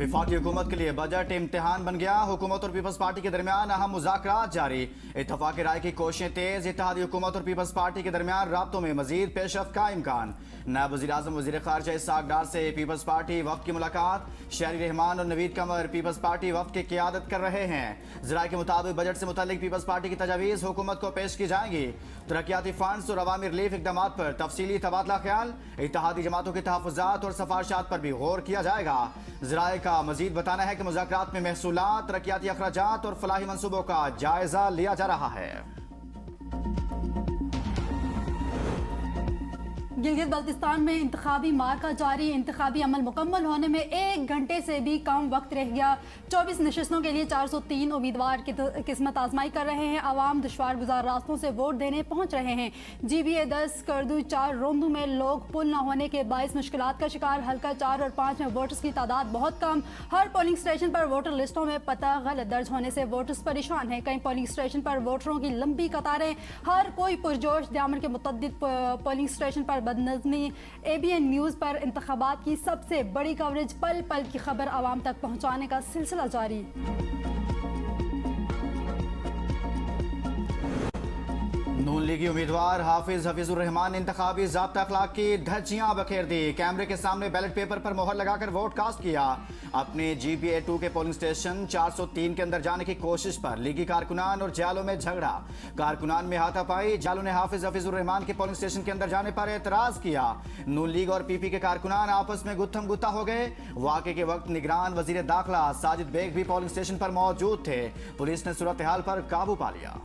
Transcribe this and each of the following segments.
वफाकी हुकूमत के लिए बजट इम्तिहान बन गया। हुकूमत और पीपल्स पार्टी के दरमियान अहम मुज़ाकरात जारी। इत्तफाक़ी राय की कोशिशें तेज। इत्तेहादी हुकूमत और पीपल्स पार्टी के दरमियान राब्तों में मजीद पेशरफ्त का इम्कान। नायब वज़ीर आज़म वज़ीर ख़ारिजा इसहाक़ डार से पीपल्स पार्टी वफ़द की मुलाकात। शहरी रहमान और नवीद कमर पीपल्स पार्टी वफ़द की क़ियादत कर रहे हैं। ज़राए के मुताबिक बजट से मुतल्लिक़ पीपल्स पार्टी की तजावीज़ हुकूमत को पेश की जाएंगी। तरक्याती फंड्स और अवामी रिलीफ इक़दाम पर तफसीली तबादला ख्याल। इत्तेहादी जमातों के तहफ़्फ़ुज़ात और सिफ़ारिशात पर भी गौर किया जाएगा। ज़राए का मजीद बताना है कि मुज़ाकरात में महसूलात, तरक्याती अखराजात और फलाही मंसूबों का जायजा लिया जा रहा है। गिलगित बल्तिस्तान में इंतखाबी मार्का जारी। इंतखाबी अमल मुकम्मल होने में 1 घंटे से भी कम वक्त रह गया। 24 नशिस्तों के लिए 403 उम्मीदवार की किस्मत आजमाई कर रहे हैं। आवाम दुश्वार गुजार रास्तों से वोट देने पहुंच रहे हैं। GBA 10 करदू 4 रोंदू में लोग पुल न होने के बायस मुश्किलात का शिकार। हल्का 4 और 5 में वोटर्स की तादाद बहुत कम। हर पोलिंग स्टेशन पर वोटर लिस्टों में पता गलत दर्ज होने से वोटर्स परेशान हैं। कई पोलिंग स्टेशन पर वोटरों की लंबी कतारें। हर कोई पुरजोश। दामन के मुतअद्दिद पोलिंग स्टेशन पर बदनज़मी। ABN न्यूज़ पर इंतखाबात की सबसे बड़ी कवरेज। पल पल की खबर आवाम तक पहुँचाने का सिलसिला जारी। नून लीगी उम्मीदवार हाफिज हफीजुर रहमान ने इंतखाबी ज़ाब्ता अखलाक की धज्जियां बखेर दी। कैमरे के सामने बैलेट पेपर पर मोहर लगाकर वोट कास्ट किया। अपने GBA 2 के पोलिंग स्टेशन 403 के अंदर जाने की कोशिश पर लीगी कारकुनान और जालों में झगड़ा। कारकुनान में हाथापाई। जालों ने हाफिज हफीजुर रहमान के पोलिंग स्टेशन के अंदर जाने पर एतराज किया। नून लीग और PP के कारकुनान आपस में गुत्थम गुत्ता हो गए। वाक़े के वक्त निगरान वजीर दाखिला साजिद बेग भी पोलिंग स्टेशन पर मौजूद थे। पुलिस ने सूरत हाल पर काबू पा लिया।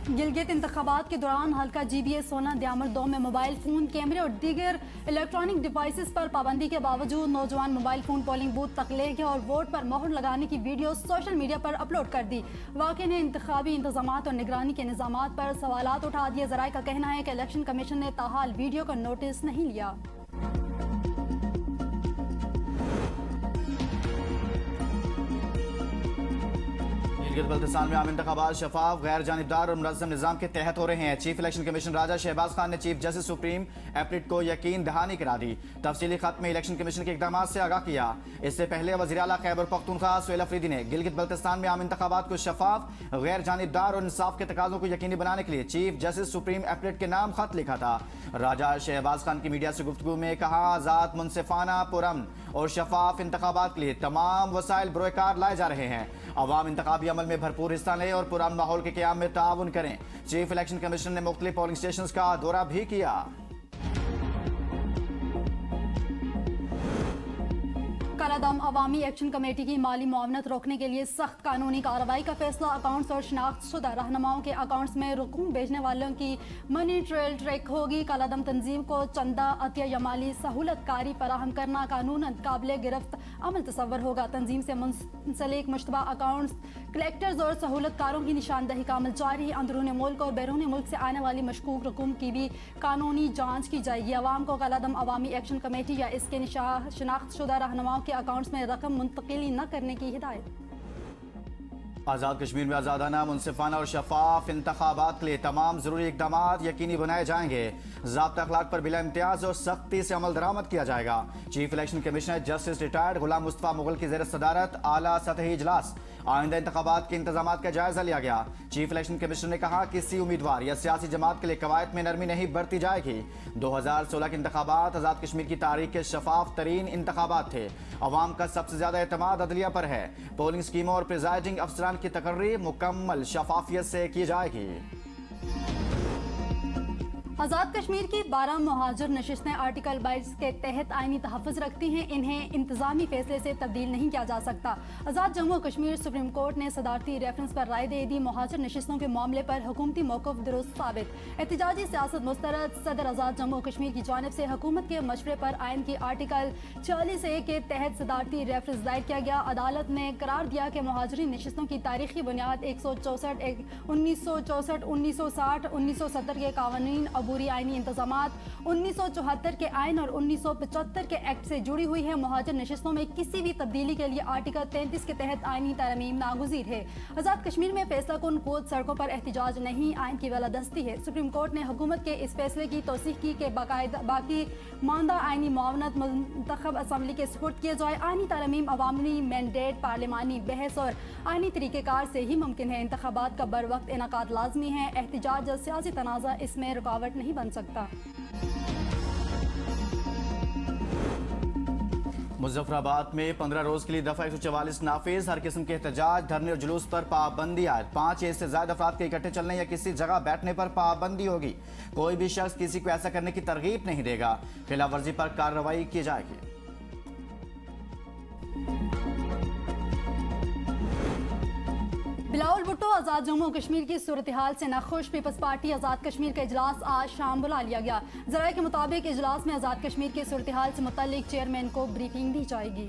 गिलगित इंतखाबात के दौरान हल्का GBA 16 द्यामर 2 में मोबाइल फ़ोन, कैमरे और दीगर इलेक्ट्रॉनिक डिवाइसेस पर पाबंदी के बावजूद नौजवान मोबाइल फ़ोन पोलिंग बूथ तक ले गए और वोट पर मोहर लगाने की वीडियो सोशल मीडिया पर अपलोड कर दी। वाक़े ने इंतखाबी इंतजामात और निगरानी के निज़ामात पर सवालात उठा दिए। ज़राए का कहना है कि इलेक्शन कमीशन ने ताहाल वीडियो का नोटिस नहीं लिया। गिलगित बल्तिस्तान में आम इंतखाबात शफाफ, गैर जानिबदार और मुनज़्ज़म निज़ाम के तहत हो रहे हैं। चीफ इलेक्शन कमीशन राजा शहबाज खान ने चीफ जस्टिस सुप्रीम एपरेट को यकीन दहानी करा दी। तफसीली खत में इलेक्शन कमीशन के इक़दाम से आगाह किया। इससे पहले वज़ीर आला खैबर पख्तूनख्वा सुहेल अफरीदी ने गिलगित बल्तिस्तान में आम इंतखाबात को शफाफ, गैर जानिबदार और इंसाफ के तकाज़ों को यकीनी बनाने के लिए चीफ जस्टिस सुप्रीम एपरेट के नाम खत लिखा था। राजा शहबाज खान की मीडिया से गुफ्तगू में कहा, आज़ाद, मुनसिफाना, पुरअमन और शफाफ इंतखाबात के लिए तमाम वसाइल बरोकार लाए जा रहे हैं। अवाम इंतखाबी अमल में भरपूर हिस्सा लें और पुरअमन माहौल के क़याम में ताउन करें। चीफ इलेक्शन कमीशन ने मुख्तलिफ पोलिंग स्टेशन का दौरा भी किया। कालादम अवामी एक्शन कमेटी की माली मुआवनत रोकने के लिए सख्त कानूनी कार्रवाई का फैसला। अकाउंट्स और शनाख्तशुदा रहनुमाओं के अकाउंट्स में रकूम भेजने वालों की मनी ट्रेल ट्रैक होगी। कालादम तंजीम को चंदा, अतिया या माली सहूलत कारी फराहम करना कानूनन काबिल गिरफ्त अमल तस्वर होगा। तंजीम से मुंसलिक मुश्तबा अकाउंट्स, कलेक्टर्स और सहूलतकारों की निशानदही का अमल जारी। अंदरून मुल्क और बैरून मुल्क से आने वाली मशकूक रकूम की भी कानूनी जाँच की जाएगी। अवाम को कालादम अवामी एक्शन कमेटी या इसके शनाख्तशुदा रहनुमाओं के अकाउंट्स में रकम मुंतकिल न करने की हिदायत। आज़ाद कश्मीर में आज़ादाना, मुनसिफाना और शफाफ इंतखाबात के लिए तमाम ज़रूरी इक़दामात यकीनी बनाए जाएंगे। ज़ाब्ता अखलाक पर बिला इम्तियाज़ और सख्ती से अमल दरामद किया जाएगा। Chief election commissioner justice retired Ghulam Mustafa Mughal की ज़ेर सदारत आला सतही इजलास। आइंदा इंतखाबात के इंतजामात का जायजा लिया गया। चीफ इलेक्शन कमिश्नर ने कहा, किसी उम्मीदवार या सियासी जमात के लिए कवायद में नरमी नहीं बरती जाएगी। 2016 के इंतखाबात आज़ाद कश्मीर की तारीख के शफाफ तरीन इंतखाबात थे। अवाम का सबसे ज्यादा एतमाद अदलिया पर है। पोलिंग स्कीमों और प्रिजाइडिंग अफसरान की तकर्री मुकम्मल शफाफियत से की जाएगी। आज़ाद कश्मीर की 12 मुहाजिर नशिस्तें आर्टिकल 22 के तहत आइनी तहफ़्फ़ुज़ रखती हैं। इन्हें इंतज़ामी फ़ैसले से तब्दील नहीं किया जा सकता। आज़ाद जम्मू कश्मीर सुप्रीम कोर्ट ने सदारती रेफरेंस पर राय दे दी। मुहाजिर नशिस्तों के मामले पर हुकूमती मौक़िफ़ दुरुस्त साबित। एहतिजाजी सियासत मुस्तरद। सदर आज़ाद जम्मू कश्मीर की जानिब से हुकूमत के मशवरे पर आइन की आर्टिकल 40A के तहत सदारती रेफरेंस दायर किया गया। अदालत ने करार दिया कि मुहाजिर नशिस्तों की तारीखी बुनियाद 164, 1964, 1960, 1970 के कानून अबूरी आइनी इंतजामात 1974 के आइन और 1975 के एक्ट से जुड़ी हुई है। मुहाजिर नशिस्तों में किसी भी तब्दीली के लिए आर्टिकल 33 के तहत आइनी तरमीम नागुज़ीर है। आज़ाद कश्मीर में फैसला कुन कोर्ट सड़कों पर एहतिजाज नहीं, आइन की वलादस्ती है। सुप्रीम कोर्ट ने हुकूमत के इस फैसले की तौसीक़ की कि बाकी मानदा आइनी मुआवनत मुंतखब असम्बली के सुपुर्द किए जाए। आइनी तरमीम अवामी मैंडेट, पार्लिमानी बहस और आइनी तरीक़ेकार से ही मुमकिन है। इंतखाबात का बर वक्त इनकाद लाजमी है। एहतिजाज और सियासी तनाज़ा इसमें रुकावट नहीं बन सकता। मुजफ्फराबाद में 15 रोज के लिए दफा 144 नाफिज। हर किस्म के एहतजाज, धरने और जुलूस पर पाबंदी आयद। 5 या इससे ज्यादा अफराद के इकट्ठे चलने या किसी जगह बैठने पर पाबंदी होगी। कोई भी शख्स किसी को ऐसा करने की तरगीब नहीं देगा। खिलाफ वर्जी पर कार्रवाई की जाएगी। बिलावल भुट्टो आज़ाद जम्मू कश्मीर की सूरत हाल से नाखुश। पीपल्स पार्टी आज़ाद कश्मीर का इजलास आज शाम बुला लिया गया। ज़राए के मुताबिक इजलास में आज़ाद कश्मीर की सूरत हाल से मुतल्लिक चेयरमैन को ब्रीफिंग दी जाएगी।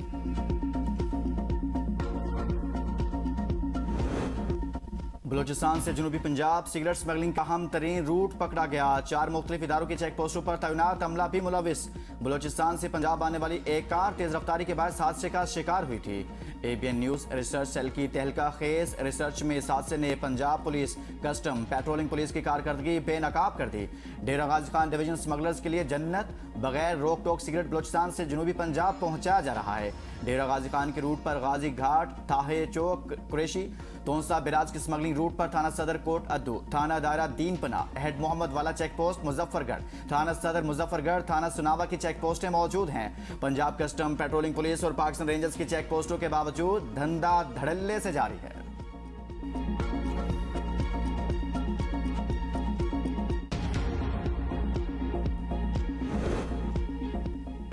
बलूचिस्तान से जनूबी पंजाब सिगरेट स्मगलिंग का अहम तरीन रूट पकड़ा गया। 4 मुख्तलिफ इदारों के चेक पोस्टों पर तैनात अमला भी मुलविस। बलूचिस्तान से पंजाब आने वाली एक कार तेज रफ्तारी के बाद हादसे का शिकार हुई थी। ABN न्यूज़ रिसर्च सेल की तहलका खेज रिसर्च में इस हादसे ने Punjab police, custom, patrolling police की कारकर्दगी बेनकाब कर दी। डेरा गाजी खान डिवीजन स्मगलर्स के लिए जन्नत। बगैर रोक टोक सिगरेट बलूचिस्तान से जनूबी पंजाब पहुंचाया जा रहा है। डेरा गाजी खान के रूट पर गाजी घाट, ताहे चौक, कुरैशी, तोंसा बिराज की स्मगलिंग रूट पर थाना सदर कोट अद्दू, थाना दायरा दीनपना, हेड मोहम्मद वाला चेक पोस्ट मुजफ्फरगढ़, थाना सदर मुजफ्फरगढ़, थाना सुनावा की चेक पोस्टें मौजूद हैं। पंजाब कस्टम, पेट्रोलिंग पुलिस और पाकिस्तान रेंजर्स की चेक पोस्टों के बावजूद धंधा धड़ल्ले से जारी है।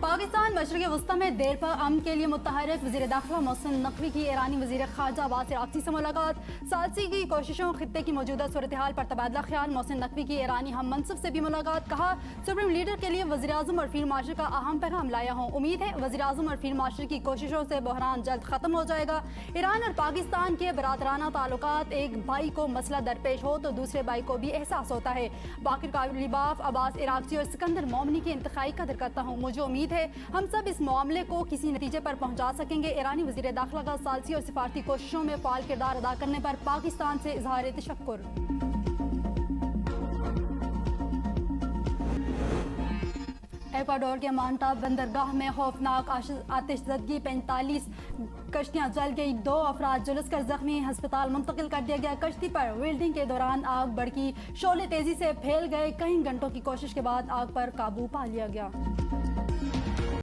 पाकिस्तान मशरक़ वस्ता में देर पर अमन के लिए मुतहरक वज़ीर दाखिला मोहसिन नकवी की ईरानी वज़ीर ख़ारजा अब्बास अराग़ची से मुलाकात। सालसी की कोशिशों, खित्ते की मौजूदा सूरत हाल पर तबादला ख्याल। मोहसिन नकवी की ईरानी हम मनसब से भी मुलाकात। कहा, सुप्रीम लीडर के लिए वज़ीर आज़म और फील्ड मार्शल का अहम पैगाम लाया हूँ। उम्मीद है वज़ीर आज़म और फील्ड मार्शल की कोशिशों से बहरान जल्द ख़त्म हो जाएगा। ईरान और पाकिस्तान के बरादराना ताल्लुकात, एक भाई को मसला दरपेश हो तो दूसरे भाई को भी एहसास होता है। बाकिर कालिबाफ, अब्बास अराग़ची और सिकंदर मोमनी की इंतखाई कदर करता हूँ। मुझे उम्मीद है हम सब इस मामले को किसी नतीजे पर पहुंचा सकेंगे। ईरानी वज़ीर दाखिला का सालसी और सिफारती कोशिशों में फ़ाल किरदार अदा करने पर पाकिस्तान से इज़हार तशक्कुर। एक्वाडोर के मांटा बंदरगाह में खौफनाक आतिशज़दगी, 45 कश्तियाँ जल गई, 2 अफराद झुलस कर जख्मी, अस्पताल मुंतकिल कर दिया गया। कश्ती पर वेल्डिंग के दौरान आग भड़की, शोले तेजी से फैल गए। कई घंटों की कोशिश के बाद आग पर काबू पा लिया गया।